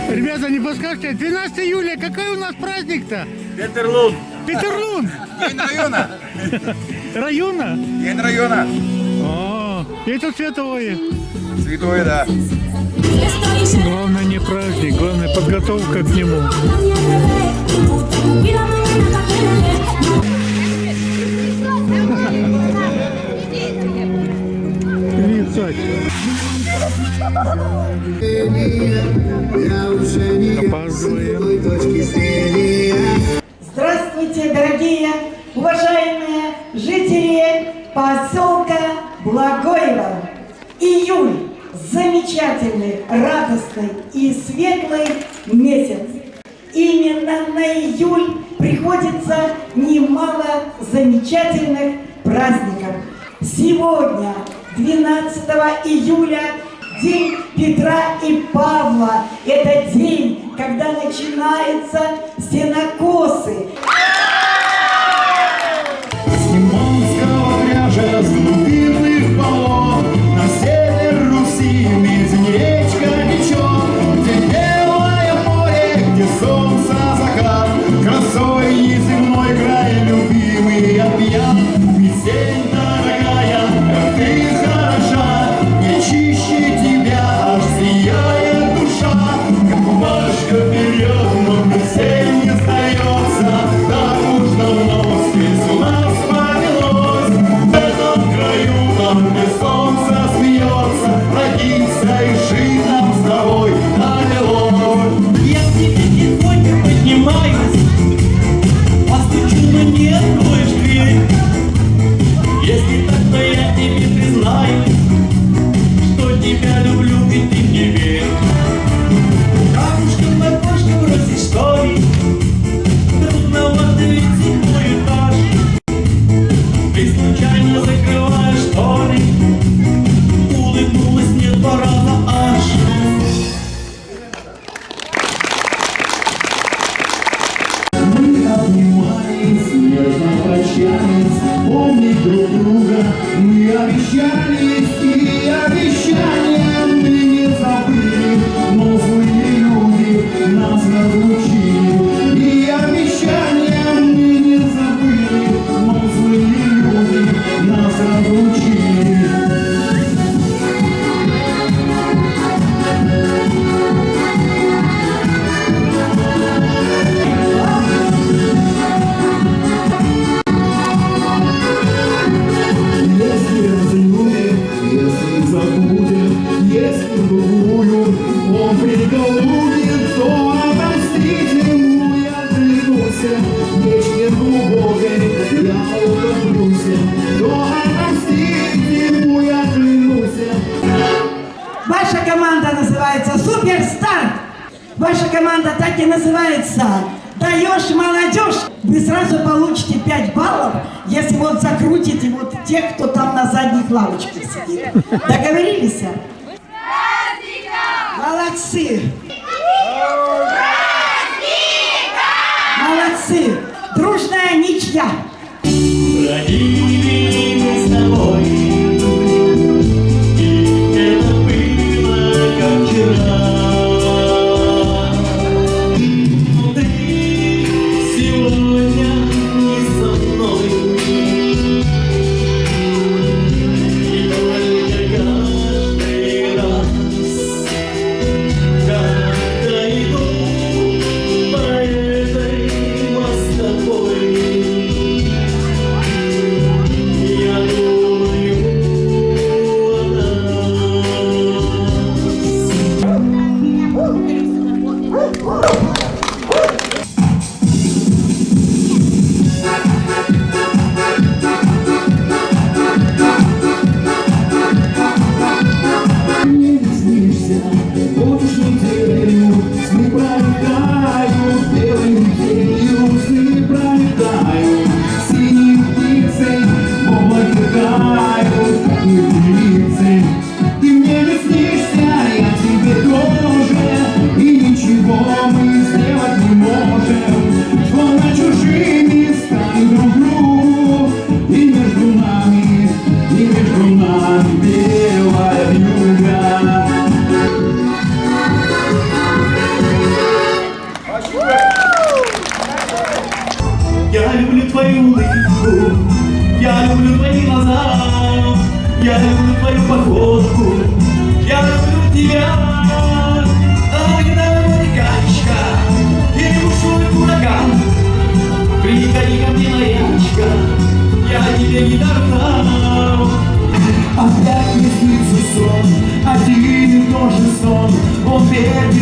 Ребята, не подскажете, 12 июля, какой у нас праздник-то? Петерлун. Петерлун. День района. Района? День района. О, это святое. Святое, да. Главное не праздник, главное подготовка к нему. Опаздываем. Здравствуйте, дорогие, уважаемые жители поселка Благоево. Июль – замечательный, радостный и светлый месяц. Именно на июль приходится немало замечательных праздников. Сегодня, 12 июля, День Петра и Павла. Это день, когда начинаются сенокосы. С Неманского кряжа, с глубинных болот, на север Руси медень речка течет, где белое море, где солнце закат, красой неземной край, любимый я пьян. Весень, дорогая, как ты хороша, не чище тебя аж сияет душа, как бумажка вперед, но весень не сдается, так уж давно здесь у нас повелось. В этом краю там, где солнце смеется, родиться и жить нам с тобой довелось. Я к тебе тихонько поднимаюсь, постучу, но не откроешь дверь. Если так, то я тебе признаюсь, что тебя люблю, и ты мне верь. Камушком на кошку бросить, что ли? Трудновато ведь седьмой этаж. Ты случайно закрываешь шторы, улыбнулась мне 2 раза аж. Мы обнимались, нежно прощались, помнить друг друга мы обещались, и обещания мы не забыли, но злые люди нас разлучили. И обещания мы не забыли, но злые люди нас разлучили. Если разлюбим, если забудем, если другую он приголубит, то отомстить ему я клянусь, вечне глубокой я утоплюсь, то отомстить ему я клянусь. Ваша команда называется «Суперстар». Ваша команда так и называется «Даешь молодежь». Вы сразу получите 5 баллов, если вот закрутите вот тех, кто там на задних лавочках сидит. Договорились? Молодцы! Молодцы! Дружная ничья! Родились мы с тобой, и это было как вчера. Но ты сегодня не со мной, и только каждый раз, когда иду по этой мостовой,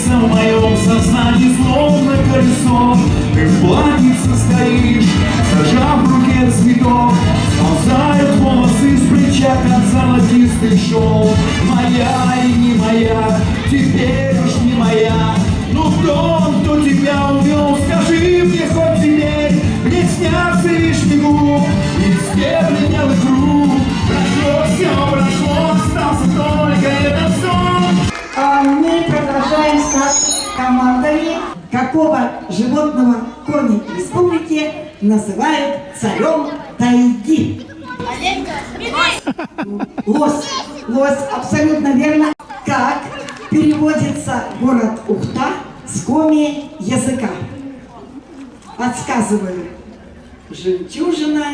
вертится в моем сознании, словно колесо. Ты в платьице стоишь, зажав в руке цветок. Сползают волосы с плеча, как золотистый шелк. Моя и не моя, теперь уж не моя. Ну кто тебя увел, скажи мне хоть теперь. Мне снятся лишь мигу, из стебля круг. Прошло все, прошло, остался только этот сон. А мы продолжаем с нашими командами. Какого животного корни республики называют царем тайги? Лось. Лось, абсолютно верно. Как переводится город Ухта с коми языка? Подсказываю. Жемчужина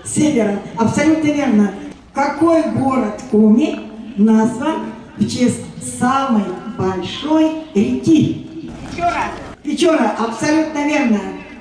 севера. Абсолютно верно. Какой город Коми назван в честь самой большой реки? Печора. Печора, абсолютно верно.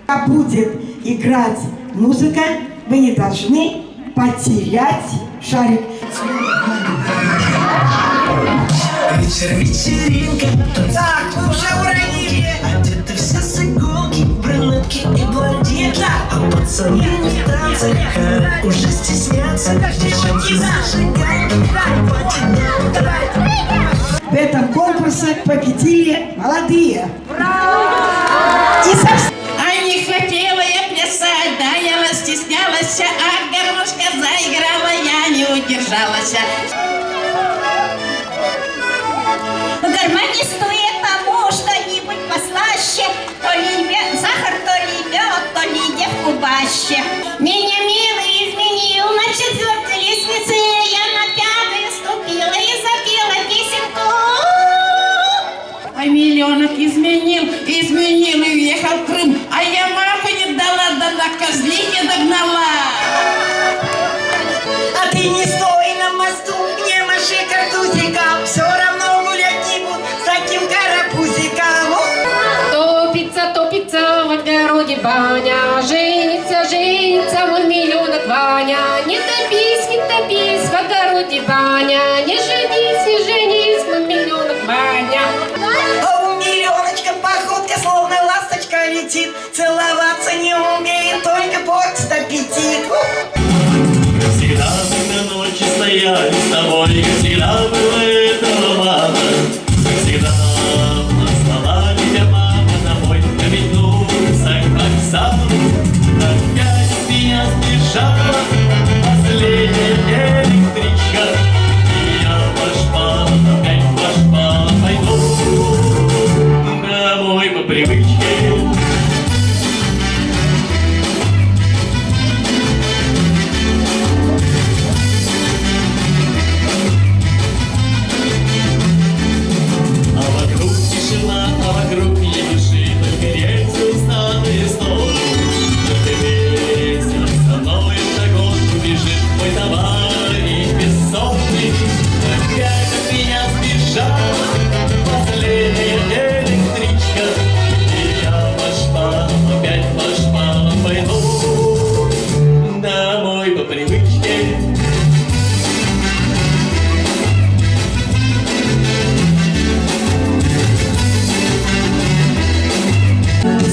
Когда будет играть музыка, вы не должны потерять шарик. Вечер, вечеринка, Так, вы уже уронили. одеты все с иголки, брюнетки и блондинки. А пацаны в танцах уже стеснятся. Девчонки зажигают, В этом конкурсе победили молодые. И совсем А не хотела я плясать, да я стеснялась, а гармошка заиграла, я не удержалась. Гармонисту этому что-нибудь послаще, то ли сахар, то ли мед, то ли девку баще. Меня милый изменил на 4-й лестнице, я на 5-й ступила и запела песенку. А миллионок изменил и уехал в Крым, а я маху не дала, да на козли не догнала. А ты не стой на мосту, не маши картузиком, все равно гулять не буду с таким карапузиком. Топится в огороде баня, женится мой миллионок Ваня. Не топись в огороде баня, не женись, мой миллионок Ваня. А у миллионочка походка, словно ласточка летит, целоваться не умеет, только портит аппетит. Всегда мы на ночи стояли с тобой, как всегда было этого мало. Всегда назвала меня мама домой, вернулся к вокзалу. Опять от меня сбежала последняя электричка, и я опять пошла пойду домой по привычке.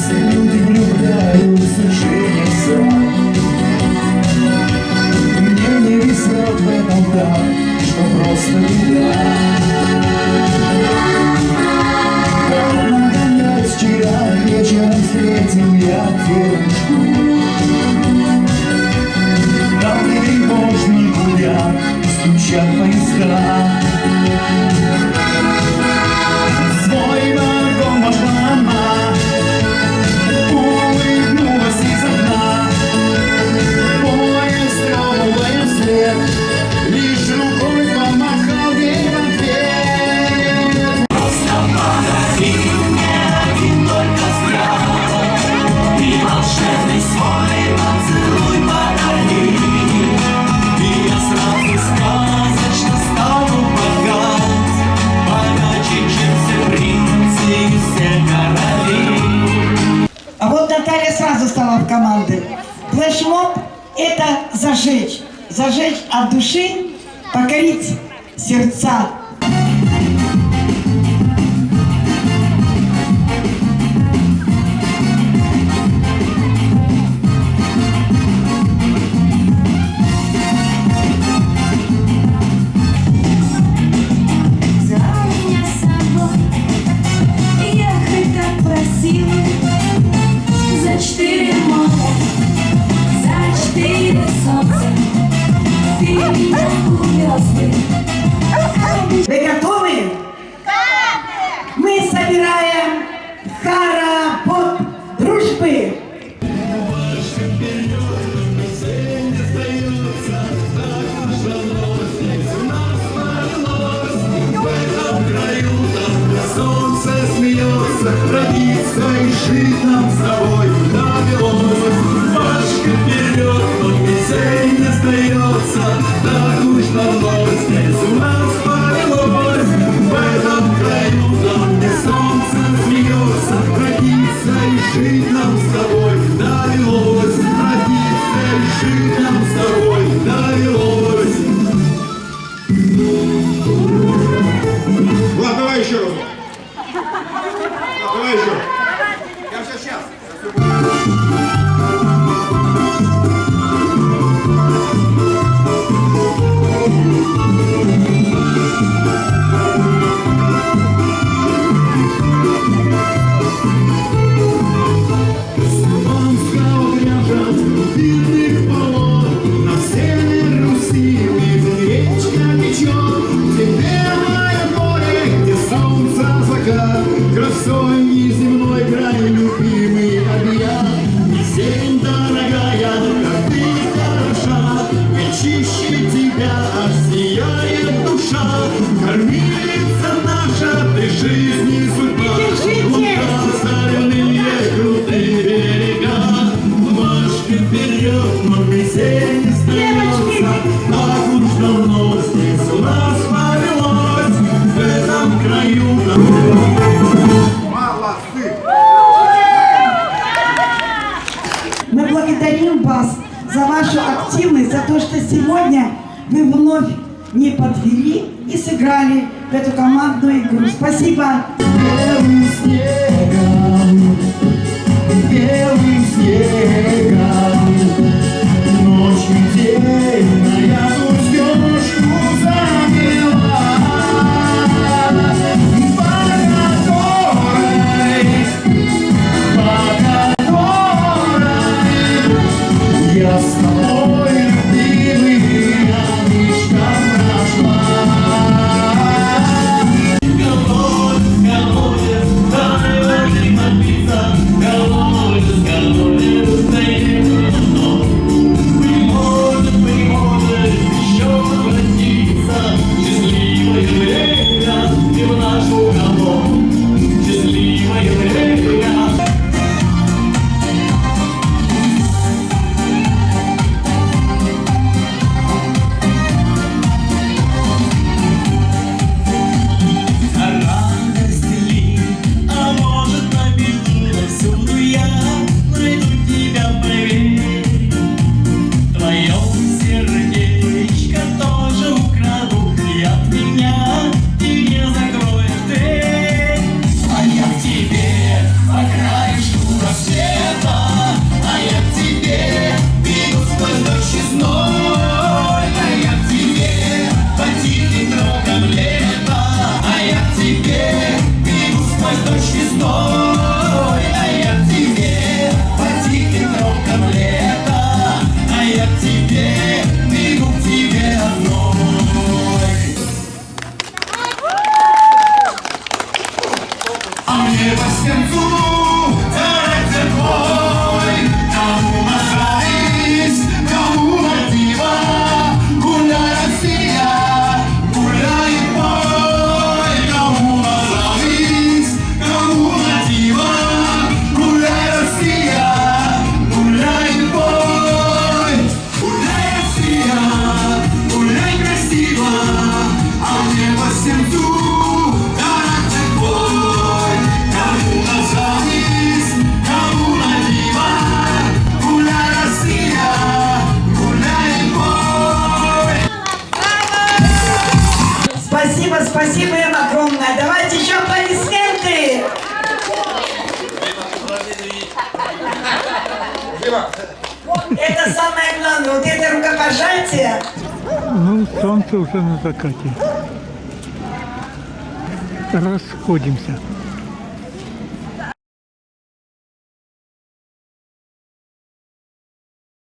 Люди влюбляются, женятся. Мне не везет в этом так, что просто беда. Наконец, вчера вечером встретил я девушку. Там не тревожный гудят, стучат поезда. Свой вагон вошла она, улыбнулась из окна. Поезд тронул ее вслед, лишь рукой помахал ей в ответ. Просто подари мне один только взгляд, и волшебный свой поцелуй подари. И я сразу сказочно стану богат, богаче, чем все принцы и все короли. А вот Наталья сразу стала в команды. Флешмоб – это зажечь. Зажечь от души, покорить сердца. жить нам с тобой довелось. Пашка вперед, но песен не сдается, так уж давно здесь у нас повелось. В этом краю нам где солнце смеется, родиться и жить нам с тобой довелось. Родиться и жить нам с тобой довелось. Влад, давай еще раз. Давай еще. Я сейчас. Длинных полот на север Руси, где речка течет, где белое море, где солнце закат, красой неземной край, любимый объят. Зелень дорогая, как ты хороша, и чище тебя аж сияет душа. Кормилица наша, ты жизни судьба, лука крутые берега. Вперед, но веселье не сдается, так уж давно здесь у нас повелось, в этом краю. Молодцы. Мы благодарим вас за вашу активность, за то, что сегодня вы вновь не подвели и сыграли в эту командную игру. Спасибо. Белым снегом, белым снегом, ночью день на эту стежку замела, по которой я с тобой, любимый, рядышком прошла. Спасибо им огромное. Давайте еще аплодисменты. Это самое главное. Вот это рукопожатие. Ну, солнце уже на закате. Расходимся.